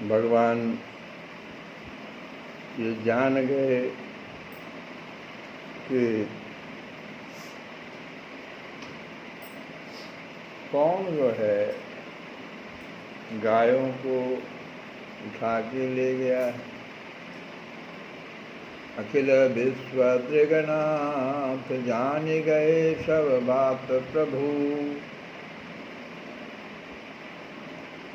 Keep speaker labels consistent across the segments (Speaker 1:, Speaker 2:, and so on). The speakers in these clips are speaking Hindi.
Speaker 1: भगवान ये जान गए कि कौन जो है गायों को उठा के ले गया है। अखिल विश्व त्रिगनाथ जान गए सब बात प्रभु,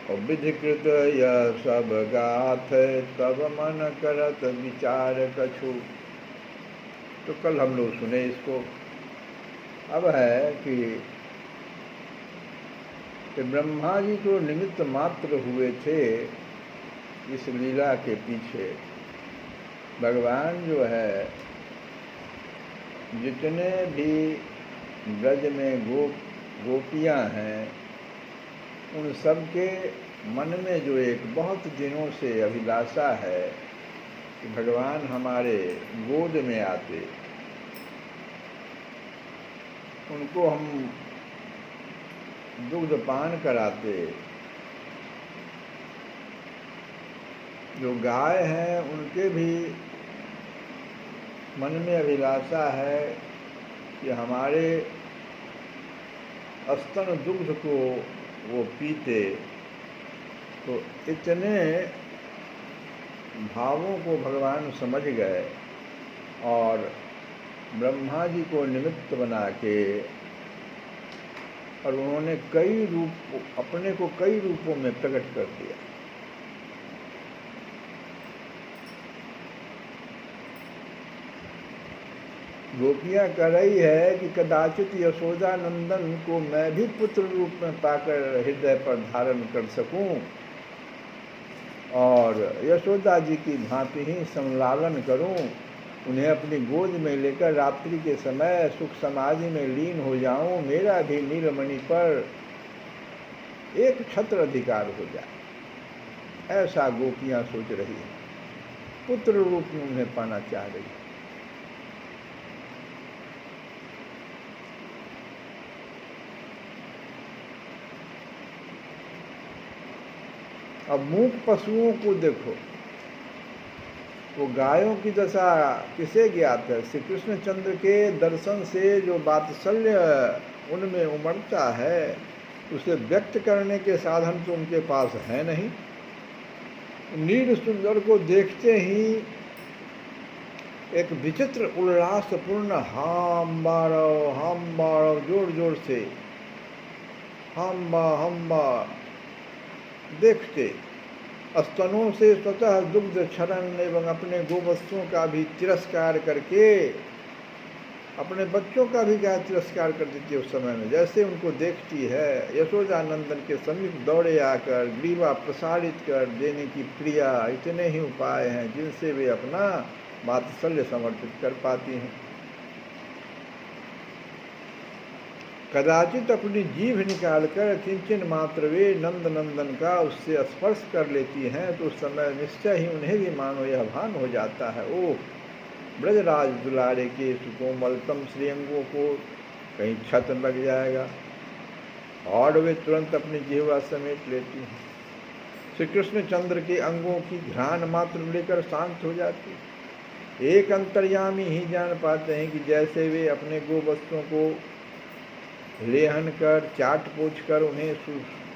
Speaker 1: और विधिकृत यह सब गाथ तब मन करत विचार कछु। तो कल हम लोग सुने इसको। अब है कि ब्रह्मा जी तो निमित्त मात्र हुए थे इस लीला के पीछे। भगवान जो है जितने भी ब्रज में गोपियां हैं उन सब के मन में जो एक बहुत दिनों से अभिलाषा है कि भगवान हमारे गोद में आते, उनको हम दुग्ध पान कराते। जो गाय हैं उनके भी मन में अभिलाषा है कि हमारे स्तन दुग्ध को वो पीते। तो इतने भावों को भगवान समझ गए और ब्रह्मा जी को निमित्त बना के, और उन्होंने कई रूप अपने को कई रूपों में प्रकट कर दिया। गोपियां कह रही है कि कदाचित यशोदा नंदन को मैं भी पुत्र रूप में पाकर हृदय पर धारण कर सकूं और यशोदा जी की भांति ही संलालन करूं, उन्हें अपनी गोद में लेकर रात्रि के समय सुख समाधि में लीन हो जाऊं, मेरा भी नीलमणि पर एक छत्र अधिकार हो जाए। ऐसा गोपियां सोच रही है, पुत्र रूप में उन्हें पाना चाह रही है। अब मूक पशुओं को देखो, वो गायों की दशा किसे ज्ञात है। श्री कृष्ण चंद्र के दर्शन से जो वात्सल्य उनमें उमड़ता है उसे व्यक्त करने के साधन तो उनके पास है नहीं। नील सुंदर को देखते ही एक विचित्र उल्लासपूर्ण हाम्बा जोर जोर से हम्बा देखते, स्तनों से स्वतः दुग्ध क्षरण एवं अपने गोवस्तुओं का भी तिरस्कार करके अपने बच्चों का भी क्या तिरस्कार कर देती है। उस समय में जैसे उनको देखती है, यशोदा नंदन के समीप दौड़े आकर ग्रीवा प्रसारित कर देने की प्रिया। इतने ही उपाय हैं जिनसे वे अपना वात्सल्य समर्पित कर पाती हैं। कदाचित अपनी जीभ निकालकर किंचन मात्र वे नंद नंदन का उससे स्पर्श कर लेती हैं तो उस समय निश्चय ही उन्हें भी मानो यह भान हो जाता है, ओह ब्रजराज दुलारे के सुकोमलतम श्रीअंगों को कहीं छत लग जाएगा, और वे तुरंत अपनी जीवा समेट लेती हैं। श्री कृष्ण चंद्र के अंगों की घ्राण मात्र लेकर शांत हो जाती। एक अंतर्यामी ही जान पाते हैं कि जैसे वे अपने गोवस्तुओं को लेहन कर चाट पोछ कर उन्हें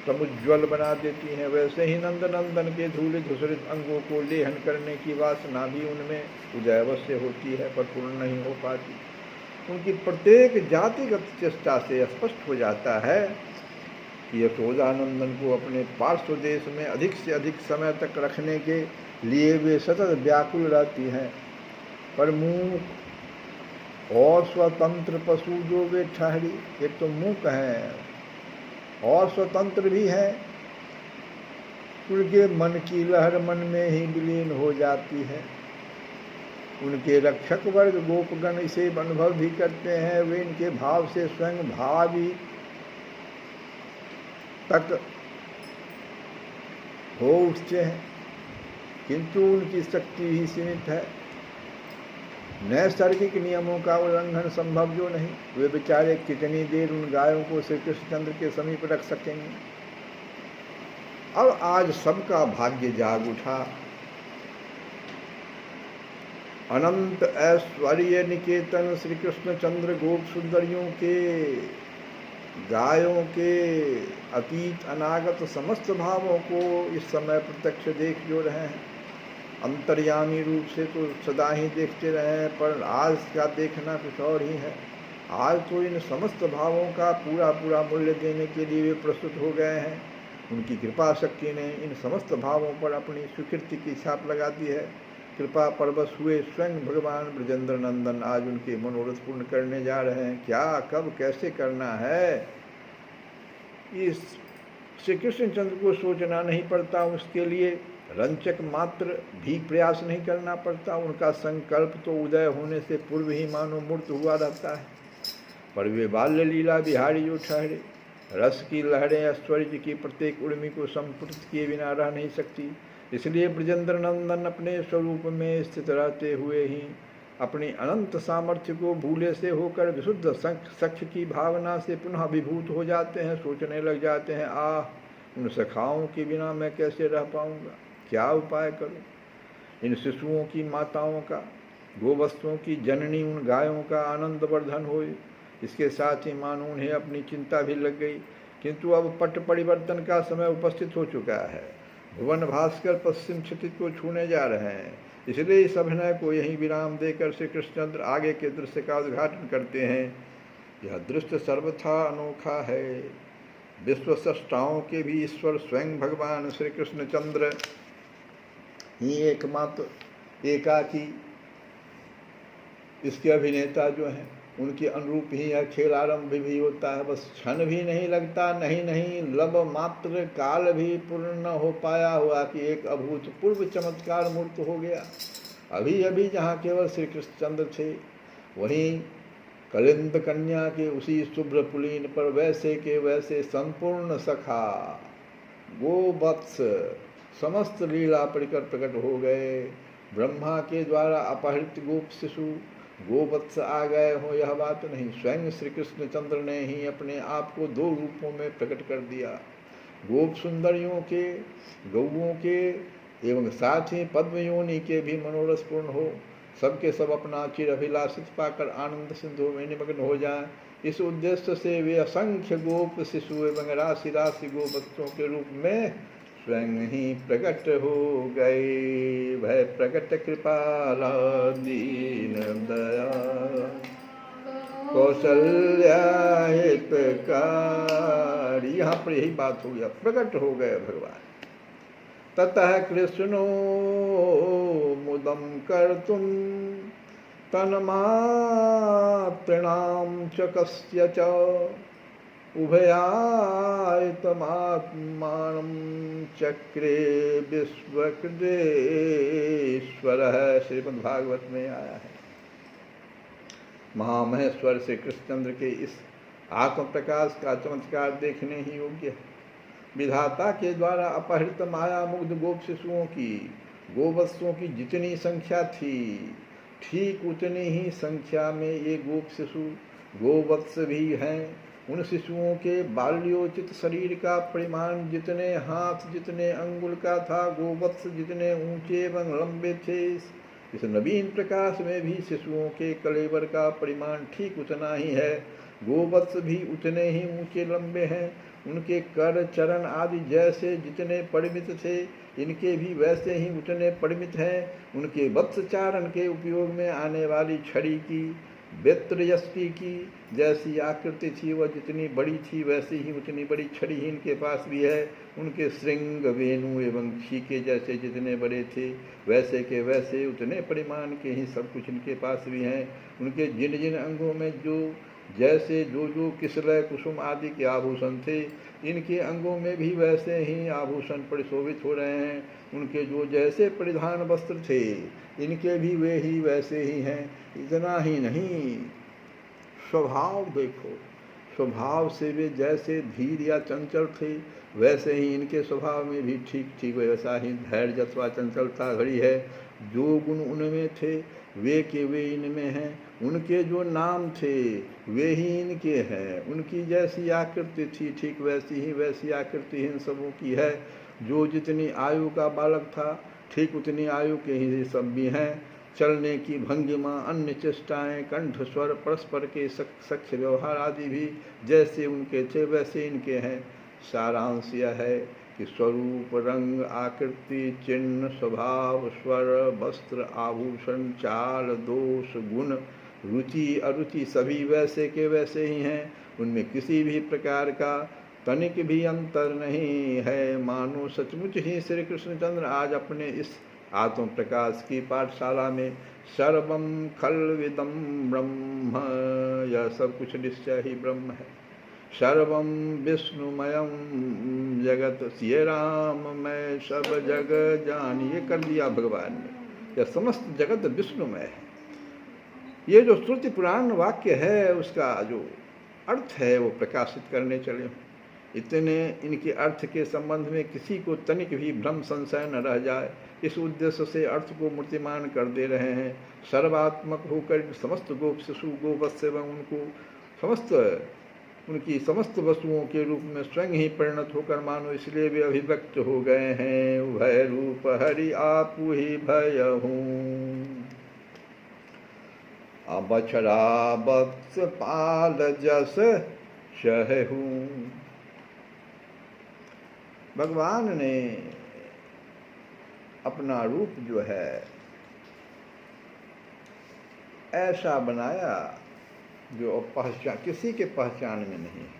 Speaker 1: समुज्ज्वल बना देती हैं, वैसे ही नंद नंदन के धूलित धूसरित अंगों को लेहन करने की वासना भी उनमें उदयवश्य होती है पर पूर्ण नहीं हो पाती। उनकी प्रत्येक जातिगत चेष्टा से स्पष्ट हो जाता है कि यशोदानंदन को अपने पार्श्व देश में अधिक से अधिक समय तक रखने के लिए वे सतत व्याकुल रहती हैं। पर मूक और स्वतंत्र पशु जो वे ठहरी, एक तो मूक हैं और स्वतंत्र भी है, उनके मन की लहर मन में ही विलीन हो जाती है। उनके रक्षक वर्ग गोपगण इसे अनुभव भी करते हैं, वे इनके भाव से स्वयं भावी तक हो उठते हैं, किंतु उनकी शक्ति ही सीमित है। नैसर्गिक नियमों का उल्लंघन संभव जो नहीं, वे बेचारे कितनी देर उन गायों को श्री कृष्णचंद्र के समीप रख सकेंगे। अब आज सबका भाग्य जाग उठा। अनंत ऐश्वर्य निकेतन श्री कृष्ण चंद्र गोप सुंदरियों के, गायों के अतीत अनागत समस्त भावों को इस समय प्रत्यक्ष देख जो रहे हैं। अंतर्यामी रूप से तो सदा ही देखते रहे हैं, पर आज का देखना कुछ और ही है। आज तो इन समस्त भावों का पूरा पूरा मूल्य देने के लिए वे प्रस्तुत हो गए हैं। उनकी कृपा शक्ति ने इन समस्त भावों पर अपनी स्वीकृति की छाप लगा दी है। कृपा परवश हुए स्वयं भगवान ब्रजेंद्र नंदन आज उनके मनोरथ पूर्ण करने जा रहे हैं। क्या, कब, कैसे करना है, इस श्री कृष्ण चंद्र को सोचना नहीं पड़ता। उसके लिए रंचक मात्र भी प्रयास नहीं करना पड़ता। उनका संकल्प तो उदय होने से पूर्व ही मानो मूर्त हुआ रहता है। पर वे बाल्य लीला बिहारी जो ठहरे, रस की लहरें ऐश्वर्य की प्रत्येक उर्मी को संपुटित किए बिना रह नहीं सकती। इसलिए ब्रजेंद्र नंदन अपने स्वरूप में स्थित रहते हुए ही अपनी अनंत सामर्थ्य को भूले से होकर विशुद्ध सख्य की भावना से पुनः विभूत हो जाते हैं। सोचने लग जाते हैं, आह, उन सखाओं के बिना मैं कैसे रह पाऊंगा, क्या उपाय करूं। इन शिशुओं की माताओं का, गोवस्तुओं की जननी उन गायों का आनंद वर्धन होए। इसके साथ ही मानो उन्हें अपनी चिंता भी लग गई। किंतु अब पट परिवर्तन का समय उपस्थित हो चुका है। भुवन भास्कर पश्चिम क्षितिज को छूने जा रहे हैं। इसलिए इस अभिनय को यहीं विराम देकर श्री कृष्णचंद्र आगे के दृश्य का उद्घाटन करते हैं। यह दृश्य सर्वथा अनोखा है। विश्व सृष्टाओं के भी ईश्वर स्वयं भगवान श्री कृष्णचंद्र ही एकमात्र एकाकी इसके अभिनेता जो हैं, उनके अनुरूप ही यह खेल आरंभ भी होता है। बस क्षण भी नहीं लगता, नहीं लब मात्र काल भी पूर्ण न हो पाया हुआ कि एक अभूतपूर्व चमत्कार मूर्त हो गया। अभी अभी जहाँ केवल श्री कृष्णचंद्र थे, वहीं कलिंद कन्या के उसी शुभ्र पुलीन पर वैसे के वैसे संपूर्ण सखा गोवत्स समस्त लीला परिकर प्रकट हो गए। ब्रह्मा के द्वारा अपहृत गोप शिशु गोवत्स आ गए हो, यह बात नहीं, स्वयं श्री कृष्णचंद्र ने ही अपने आप को दो रूपों में प्रकट कर दिया। गोप सुंदरियों के, गौओं के एवं साथ ही पद्मयोनि के भी मनोरथ पूर्ण हो, सबके सब अपना चिर अभिलाषित पाकर आनंद सिंधु में निमग्न हो जाएं। इस उद्देश्य से वे असंख्य गोप शिशु एवं राशि राशि गोवत्सों के रूप में स्वयं ही प्रकट हो गए। भय प्रकट कृपाला दीन दया कौशल्या हितकारी। यहाँ पर यही बात हो गया, प्रकट हो गए भगवान। ततः कृष्णो मुदम कर्तुम तन्मातृणां च कस्य च उभयायतमात्मानं चक्रे विश्वकृदेश्वरः। श्रीमद्भागवत में आया है। महामहेश्वर श्री कृष्णचंद्र के इस आत्म प्रकाश का चमत्कार देखने ही योग्य है। विधाता के द्वारा अपहृत माया मुग्ध गोप शिशुओं की, गोवत्सों की जितनी संख्या थी, ठीक उतनी ही संख्या में ये गोप शिशु गोवत्स भी हैं। उन शिशुओं के बाल्योचित शरीर का परिमाण जितने हाथ जितने अंगुल का था, गोवत्स जितने ऊंचे एवं लंबे थे, इस नवीन प्रकाश में भी शिशुओं के कलेवर का परिमाण ठीक उतना ही है। गोवत्स भी उतने ही ऊंचे लंबे हैं। उनके कर चरण आदि जैसे जितने परिमित थे, इनके भी वैसे ही उतने परिमित हैं। उनके वत्सचारण के उपयोग में आने वाली छड़ी की, बेत्रयष्टि की जैसी आकृति थी, वह जितनी बड़ी थी वैसी ही उतनी बड़ी छड़ी ही इनके पास भी है। उनके श्रृंग, वेणु एवं छीके जैसे जितने बड़े थे, वैसे के वैसे उतने परिमाण के ही सब कुछ इनके पास भी हैं। उनके जिन जिन अंगों में जो जैसे जो किसलय कुसुम आदि के आभूषण थे, इनके अंगों में भी वैसे ही आभूषण परिशोभित हो रहे हैं। उनके जो जैसे परिधान वस्त्र थे, इनके भी वे ही वैसे ही हैं। इतना ही नहीं, स्वभाव देखो, स्वभाव से वे जैसे धीर या चंचल थे, वैसे ही इनके स्वभाव में भी ठीक ठीक वैसा ही धैर्य अथवा चंचलता घड़ी है। जो गुण उनमें थे वे के वे इनमें हैं। उनके जो नाम थे वे ही इनके हैं। उनकी जैसी आकृति थी, ठीक वैसी आकृति इन सबों की है। जो जितनी आयु का बालक था ठीक उतनी आयु के ही सब भी हैं। चलने की भंगिमा, अन्य चेष्टाएँ, कंठ स्वर, परस्पर के सख्य व्यवहार आदि भी जैसे उनके थे वैसे इनके हैं। सारांश यह है कि स्वरूप, रंग, आकृति, चिन्ह, स्वभाव, स्वर, वस्त्र, आभूषण, चाल, दोष, गुण, रुचि, अरुचि सभी वैसे के वैसे ही हैं। उनमें किसी भी प्रकार का तनिक भी अंतर नहीं है। मानो सचमुच ही श्री कृष्णचंद्र आज अपने इस आत्म प्रकाश की पाठशाला में सर्वम खल्विदम ब्रह्म, यह सब कुछ निश्चय ही ब्रह्म है। सर्वम विष्णुमयम जगत, सिय राम मैं सब जग जानी, ये कर दिया भगवान ने। यह समस्त जगत विष्णुमय है। ये जो श्रुति पुराण वाक्य है उसका जो अर्थ है वो प्रकाशित करने चले हूँ। इतने इनके अर्थ के संबंध में किसी को तनिक भी भ्रम संशय न रह जाए, इस उद्देश्य से अर्थ को मूर्तिमान कर दे रहे हैं। सर्वात्मक होकर समस्त गोप शिशु गोवत्स एवं उनकी समस्त वस्तुओं के रूप में स्वयं ही परिणत होकर मानो इसलिए वे अभिव्यक्त हो गए हैं। भय रूप हरि आपु ही भय हूँ, अबछड़ा बक्स पाल जस शहू। भगवान ने अपना रूप जो है ऐसा बनाया जो पहचान किसी के पहचान में नहीं है।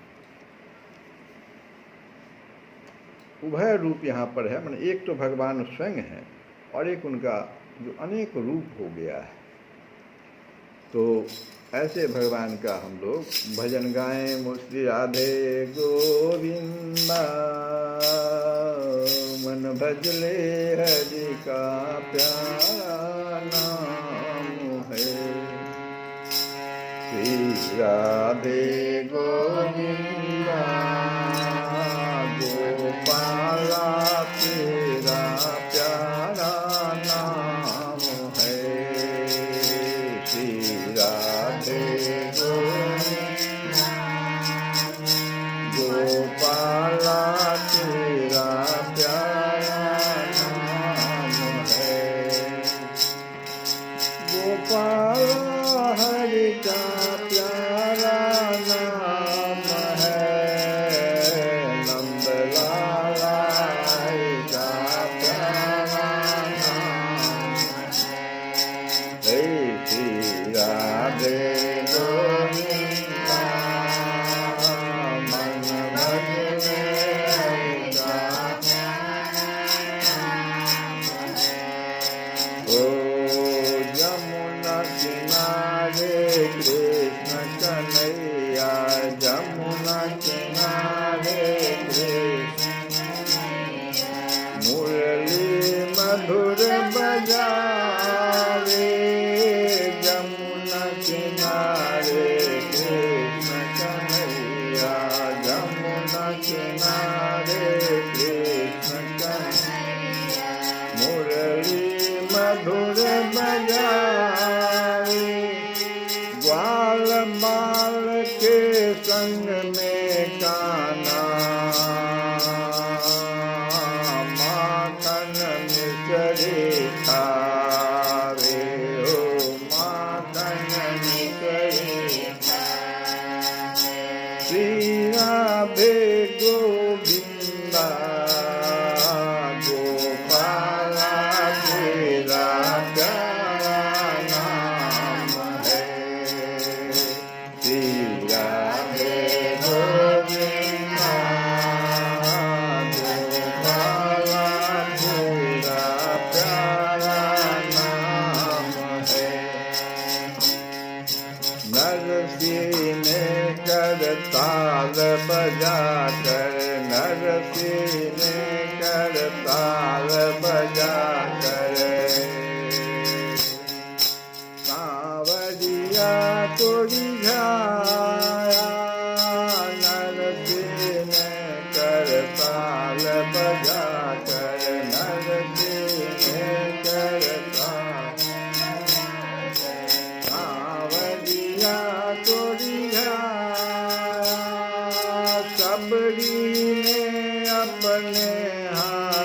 Speaker 1: उभय रूप यहाँ पर है, माने एक तो भगवान स्वयं है और एक उनका जो अनेक रूप हो गया है। तो ऐसे भगवान का हम लोग भजन गाएं। मुश्री राधे गोविंदा, मन भजले हरि का प्यारा नाम है। श्री राधे गोविंदा, गोपाला तेरा प्यारा नाम है। श्री राधे गोविंदा, गोपाला तेरा प्यारा नाम है। गोपाला हरि का प्यारा नाम है। नंद लाला हरि का प्यारा नाम है। श्री राधे गोविंदा, मन भजले हरि का ओ जमुना किनारे कृष्ण कन्हैया, जमुना किनारे कृष्ण मुरली मधुर बजावे। जमुना किनारे कृष्ण कन्हैया, जमुना किनारे कृष्ण कन्हैया मुरली मधुर बजावे। ग्वाल बाल के संग में कान्हा, माखन मिश्री खावे। हो माखन मिश्री खावे। श्री राधे गोविंदा, गोपाला तेरा प्यारा नाम है। श्री राधे गोविंदा, गोपाला तेरा प्यारा नाम है। नरसिंह ने करताल बजाकर, नरसिंह ने करताल बजाकर सांवरिया को रिझाया। नरसिंह ने करताल बजाकर, नरसिंह ने करताल सांवरिया को रिझाया। सबरी ने अपने हाथ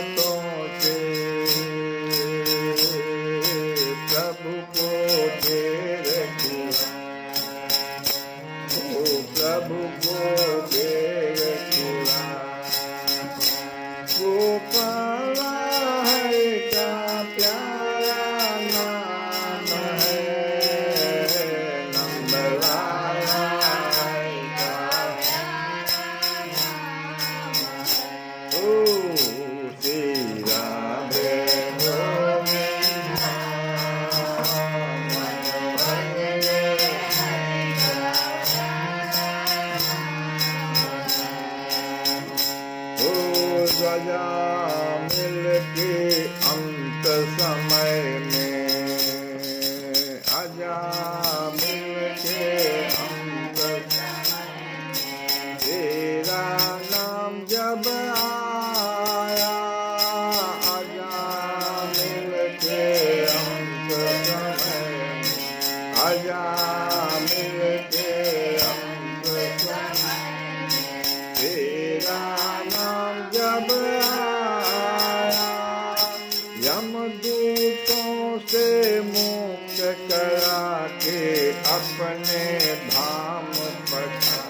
Speaker 1: अपने धाम पधार,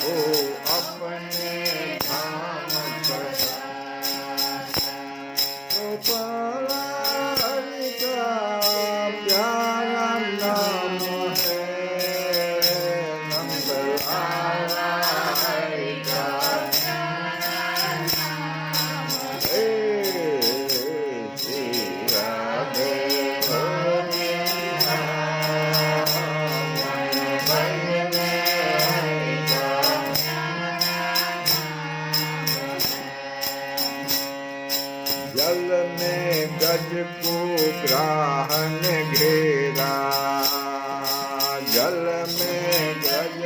Speaker 1: ओ अपने धाम पधार। गोपाल हरि का प्यारा नाम है, नंद लाला हरि का प्यारा नाम है। श्री राधे जल में गज को ग्राहन घेरा, जल में गज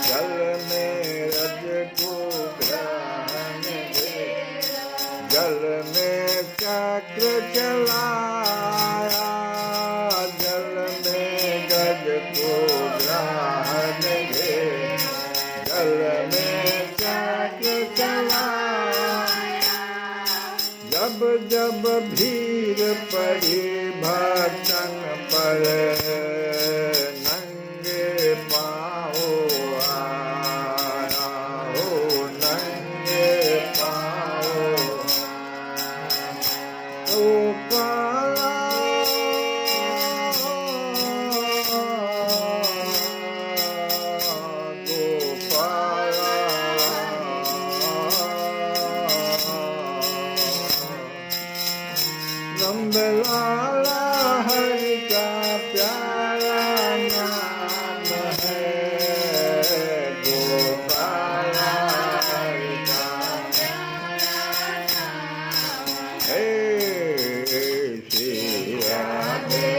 Speaker 1: जल में रज को ग्राहन घेरा, जल में चक्र चलाया, जल में गज को ग्राहन घेरा, जल में चक्र चलाया। जब जब भीड़ पड़ी भक्तन पर, नंगे पाँव आया, हो नंगे पाँव। गोपाल गोपाल नंद लाला हरि का प्यारा नाम है, गोपाल हरि का प्यारा नाम है। श्री राधे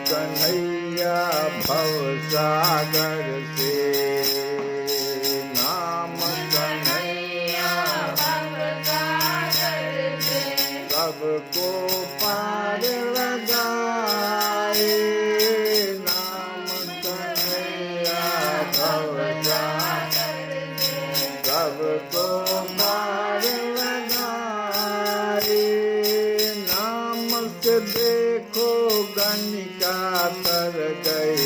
Speaker 1: कन्हैया भवसागर से, नाम कन्हैया भवसागर से, सबको पार लगाए। नाम कन्हैया भवसागर से, सबको पार लगाए। नाम से देखो गंगा तर गई,